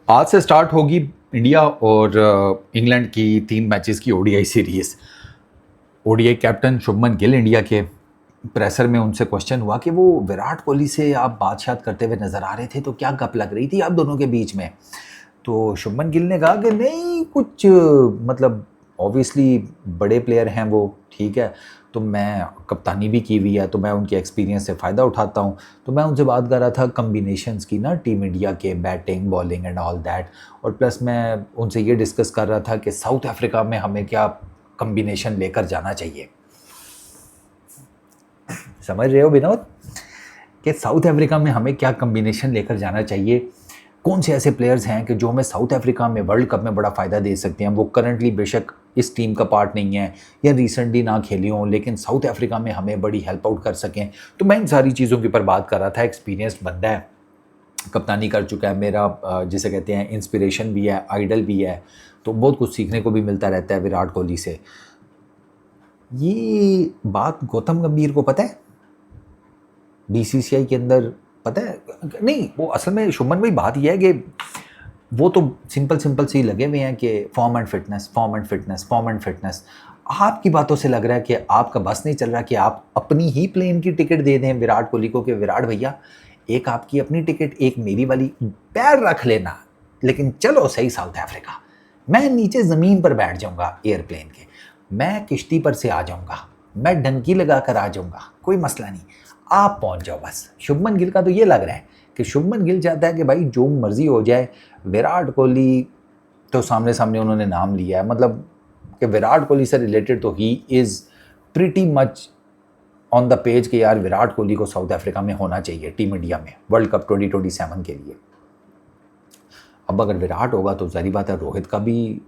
आज से स्टार्ट होगी इंडिया और इंग्लैंड की 3 मैचेस की ODI series. ODI captain Shubman Gill India के प्रेसर में उनसे क्वेश्चन हुआ कि वो विराट कोहली से आप बातचीत करते हुए नजर आ रहे थे, तो क्या गप लग रही थी आप दोनों के बीच में? तो शुभमन गिल ने कहा कि नहीं कुछ, मतलब ऑब्वियसली बड़े प्लेयर हैं वो, ठीक है, तो मैं कप्तानी भी की हुई है, तो मैं उनके एक्सपीरियंस से फ़ायदा उठाता हूँ। तो मैं उनसे बात कर रहा था कम्बिनेशंस की ना, टीम इंडिया के batting bowling and all that. और प्लस मैं उनसे ये डिस्कस कर रहा था कि साउथ अफ्रीका में हमें क्या कम्बिनेशन लेकर जाना चाहिए। समझ रहे हो विनोद कि साउथ अफ्रीका में हमें क्या कम्बिनेशन लेकर जाना चाहिए? कौन से ऐसे प्लेयर्स हैं कि जो हमें साउथ अफ्रीका में वर्ल्ड कप में बड़ा फ़ायदा दे सकते हैं? वो करंटली बेशक इस टीम का पार्ट नहीं है या रिसेंटली ना खेली हों, लेकिन साउथ अफ्रीका में हमें बड़ी हेल्प आउट कर सकें। तो मैं इन सारी चीज़ों के ऊपर बात कर रहा था। एक्सपीरियंस्ड बंदा है, कप्तानी कर चुका है, मेरा जिसे कहते हैं इंस्पिरेशन भी है, आइडल भी है, तो बहुत कुछ सीखने को भी मिलता रहता है विराट कोहली से। ये बात गौतम गंभीर को पता है? बीसीसीआई के अंदर पता है? नहीं, वो असल में शुभमन भाई बात यह है कि वो तो सिंपल सिंपल से ही लगे हुए हैं कि form and fitness, form and fitness, form and fitness. आपकी बातों से लग रहा है कि आपका बस नहीं चल रहा कि आप अपनी ही प्लेन की टिकट दे दें विराट कोहली को कि विराट भैया एक आपकी अपनी टिकट, एक मेरी वाली, पैर रख लेना, लेकिन चलो सही साउथ अफ्रीका। मैं नीचे ज़मीन पर बैठ जाऊंगा एयरप्लेन के, मैं किश्ती पर से आ जाऊंगा, मैं डंकी लगा कर आ जाऊंगा, कोई मसला नहीं, आप पहुंच जाओ बस। शुभमन गिल का तो ये लग रहा है कि शुभमन गिल चाहता है कि भाई जो मर्जी हो जाए, विराट कोहली तो सामने सामने उन्होंने नाम लिया है, मतलब कि विराट कोहली से रिलेटेड तो he is pretty much on the page कि यार विराट कोहली को साउथ अफ्रीका में होना चाहिए टीम इंडिया में वर्ल्ड कप 2027 के लिए। अब अगर विराट होगा तो जारी बात है रोहित का भी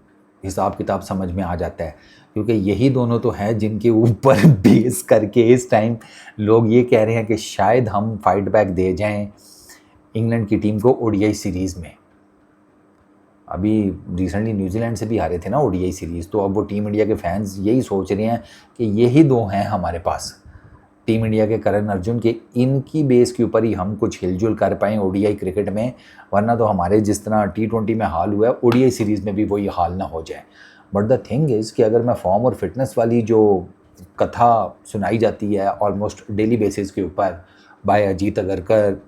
हिसाब किताब समझ में आ जाता है, क्योंकि यही दोनों तो हैं जिनके ऊपर बेस करके इस टाइम लोग ये कह रहे हैं कि शायद हम फाइट बैक दे जाएं इंग्लैंड की टीम को ओडीआई सीरीज़ में। अभी रिसेंटली न्यूजीलैंड से भी हारे थे ना ओडीआई सीरीज़, तो अब वो टीम इंडिया के फैंस यही सोच रहे हैं कि यही दो हैं हमारे पास टीम इंडिया के करण अर्जुन के, इनकी बेस के ऊपर ही हम कुछ हिलजुल कर पाएँ ओडीआई क्रिकेट में, वरना तो हमारे जिस तरह टी20 में हाल हुआ है ओडीआई सीरीज़ में भी वही हाल ना हो जाए। बट द थिंग इज़ कि अगर मैं फॉर्म और फिटनेस वाली जो कथा सुनाई जाती है ऑलमोस्ट डेली बेसिस के ऊपर बाय अजीत अगरकर,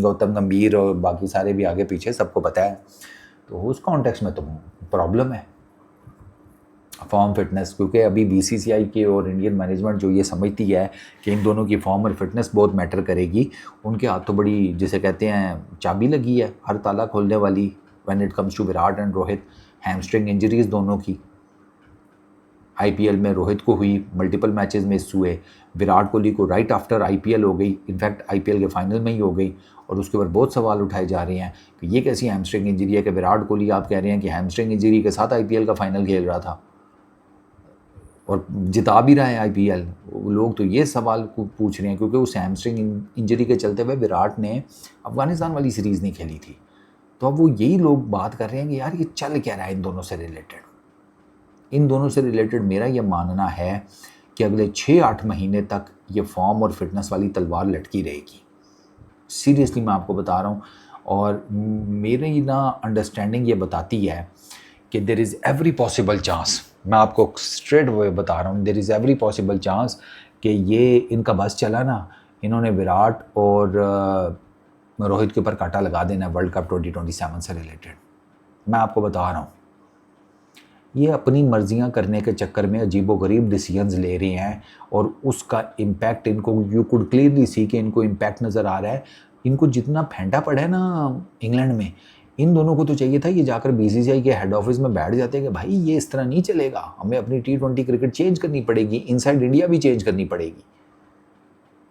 गौतम गंभीर और बाकी सारे भी आगे पीछे सबको पता है, तो उस कॉन्टेक्स्ट में तो प्रॉब्लम है फॉर्म फिटनेस, क्योंकि अभी बीसीसीआई की और इंडियन मैनेजमेंट जो ये समझती है कि इन दोनों की फॉर्म और फिटनेस बहुत मैटर करेगी, उनके हाथ तो बड़ी जिसे कहते हैं चाबी लगी है हर ताला खोलने वाली when it comes to Virat and Rohit. Hamstring injuries दोनों की आईपीएल में रोहित को हुई, मल्टीपल मैचेस मिस हुए, विराट कोहली को राइट आफ्टर आईपीएल हो गई, इनफैक्ट आईपीएल के फाइनल में ही हो गई, और उसके ऊपर बहुत सवाल उठाए जा रहे हैं कि ये कैसी हैमस्ट्रिंग इंजरी है कि विराट कोहली आप कह रहे हैं कि हैमस्ट्रिंग इंजरी के साथ आईपीएल का फाइनल खेल रहा था और जिता भी रहा है आईपीएल। लोग तो ये सवाल पूछ रहे हैं क्योंकि उस हैमस्ट्रिंग इंजरी के चलते हुए विराट ने अफगानिस्तान वाली सीरीज़ नहीं खेली थी। तो अब वो यही लोग बात कर रहे हैं कि यार ये चल क्या रहा है इन दोनों से रिलेटेड। इन दोनों से रिलेटेड मेरा ये मानना है कि अगले 6-8 महीने तक ये फॉर्म और फिटनेस वाली तलवार लटकी रहेगी। सीरियसली मैं आपको बता रहा हूँ, और मेरी ना अंडरस्टैंडिंग ये बताती है कि there is every possible chance, मैं आपको स्ट्रेट वे बता रहा हूँ, there is every possible chance कि ये इनका बस चला ना, इन्होंने विराट और रोहित के ऊपर कांटा लगा देना वर्ल्ड कप 2027 से रिलेटेड। मैं आपको बता रहा हूँ ये अपनी मर्जियाँ करने के चक्कर में अजीबोगरीब डिसीजंस ले रहे हैं और उसका इम्पैक्ट इनको, यू कुड क्लियरली सी कि इनको इम्पैक्ट नज़र आ रहा है। इनको जितना फेंटा पड़ा है ना इंग्लैंड में, इन दोनों को तो चाहिए था ये जाकर बीसीसीआई के हेड ऑफिस में बैठ जाते कि भाई ये इस तरह नहीं चलेगा, हमें अपनी टी20 क्रिकेट चेंज करनी पड़ेगी, इनसाइड इंडिया भी चेंज करनी पड़ेगी।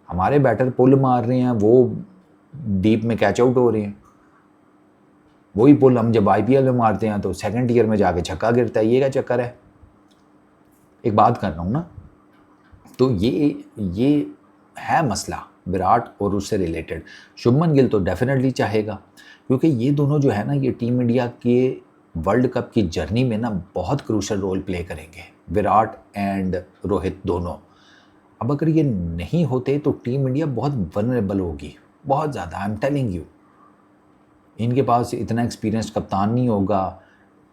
हमारे बैटर पुल मार रहे हैं, वो डीप में कैच आउट हो रहे हैं, वही पुल हम जब आईपीएल में मारते हैं तो सेकंड ईयर में जाके छक्का गिरता है। ये क्या चक्कर है? एक बात कर रहा हूँ ना, तो ये है मसला विराट और उससे रिलेटेड। शुभमन गिल तो डेफिनेटली चाहेगा, क्योंकि ये दोनों जो है ना ये टीम इंडिया के वर्ल्ड कप की जर्नी में ना बहुत क्रूशल रोल प्ले करेंगे, विराट एंड रोहित दोनों। अब अगर ये नहीं होते तो टीम इंडिया बहुत वनरेबल होगी, बहुत ज़्यादा। आई एम टेलिंग यू, इनके पास इतना एक्सपीरियंस कप्तान नहीं होगा,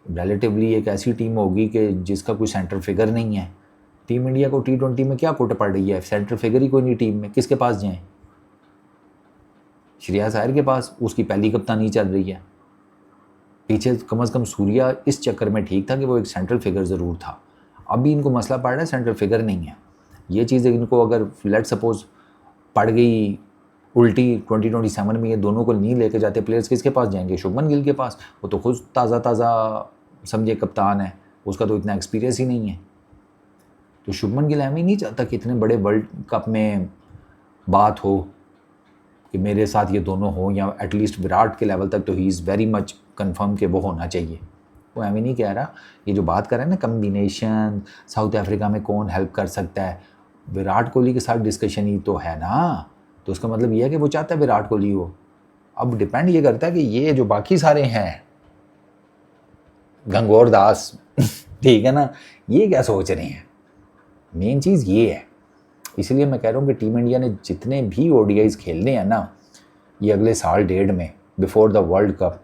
रिलेटिवली एक ऐसी टीम होगी कि जिसका कोई सेंटर फिगर नहीं है। टीम इंडिया को T20 में क्या कोट पड़ रही है, सेंटर फिगर ही कोई नहीं टीम में, किसके पास जाएं? श्रेयस अय्यर के पास, उसकी पहली कप्तानी चल रही है। पीछे कम से कम सूर्या इस चक्कर में ठीक था कि वो एक सेंट्रल फिगर ज़रूर था। अभी इनको मसला पड़ रहा है सेंट्रल फिगर नहीं है। ये चीज़ इनको अगर लेट सपोज पड़ गई उल्टी 2027 में, ये दोनों को नहीं लेके जाते प्लेयर्स, किसके पास जाएंगे? शुभमन गिल के पास। वो तो खुद ताज़ा समझे कप्तान है, उसका तो इतना एक्सपीरियंस ही नहीं है। तो शुभमन गिल एम ही नहीं चाहता कि इतने बड़े वर्ल्ड कप में बात हो कि मेरे साथ ये दोनों हो, या एटलीस्ट विराट के लेवल तक तो he is very much confirm कि वो होना चाहिए। वो एम ही नहीं कह रहा। ये जो बात कर रहे हैं ना कम्बिनेशन, साउथ अफ्रीका में कौन हेल्प कर सकता है, विराट कोहली के साथ डिस्कशन ही तो है ना। तो उसका मतलब ये है कि वो चाहता है विराट कोहली हो। अब डिपेंड ये करता है कि ये जो बाकी सारे हैं गंगोर दास ठीक है ना, ये क्या सोच रहे हैं। मेन चीज़ ये है। इसलिए मैं कह रहा हूँ कि टीम इंडिया ने जितने भी ODIs खेलने हैं ना ये अगले साल डेढ़ में बिफोर द वर्ल्ड कप,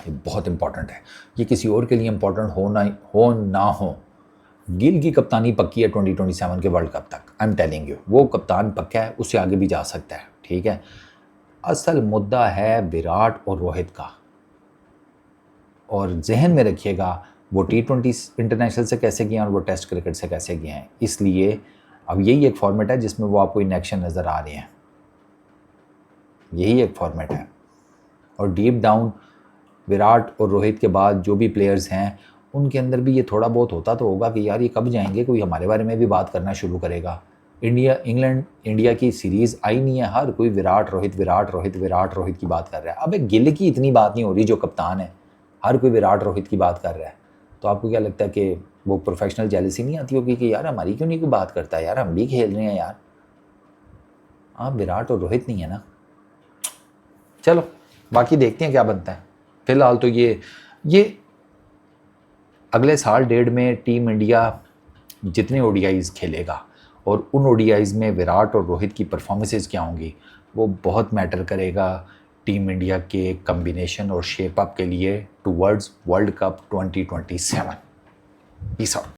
ये बहुत इंपॉर्टेंट है। ये किसी और के लिए इंपॉर्टेंट हो ना हो, गिल की कप्तानी पक्की है 2027 के वर्ल्ड कप तक। आई एम टेलिंग यू, वो कप्तान पक्का है, उससे आगे भी जा सकता है। ठीक है, असल मुद्दा है विराट और रोहित का। और जहन में रखिएगा वो T20 इंटरनेशनल से कैसे गए हैं और वो टेस्ट क्रिकेट से कैसे गए हैं। इसलिए अब यही एक फॉर्मेट है जिसमें वो आपको इन एक्शन नज़र आ रहे हैं, यही एक फॉर्मेट है। और डीप डाउन विराट और रोहित के बाद जो भी प्लेयर्स हैं उनके अंदर भी ये थोड़ा बहुत होता तो होगा कि यार ये कब जाएंगे, कोई हमारे बारे में भी बात करना शुरू करेगा। इंडिया की सीरीज़ आई नहीं है, हर कोई विराट रोहित की बात कर रहा है। अब एक गिल की इतनी बात नहीं हो रही जो कप्तान है, हर कोई विराट रोहित की बात कर रहा है। तो आपको क्या लगता है कि वो प्रोफेशनल जेलसी नहीं आती होगी कि यार हमारी क्यों नहीं कोई बात करता है, यार हम भी खेल रहे हैं यार। हाँ, विराट और रोहित नहीं है ना। चलो बाकी देखते हैं क्या बनता है। फिलहाल तो ये अगले साल डेढ़ में टीम इंडिया जितने ODIs खेलेगा और उन ODIs में विराट और रोहित की परफॉर्मेंसेस क्या होंगी वो बहुत मैटर करेगा टीम इंडिया के कम्बिनेशन और शेप अप के लिए towards world cup 2027। Peace out.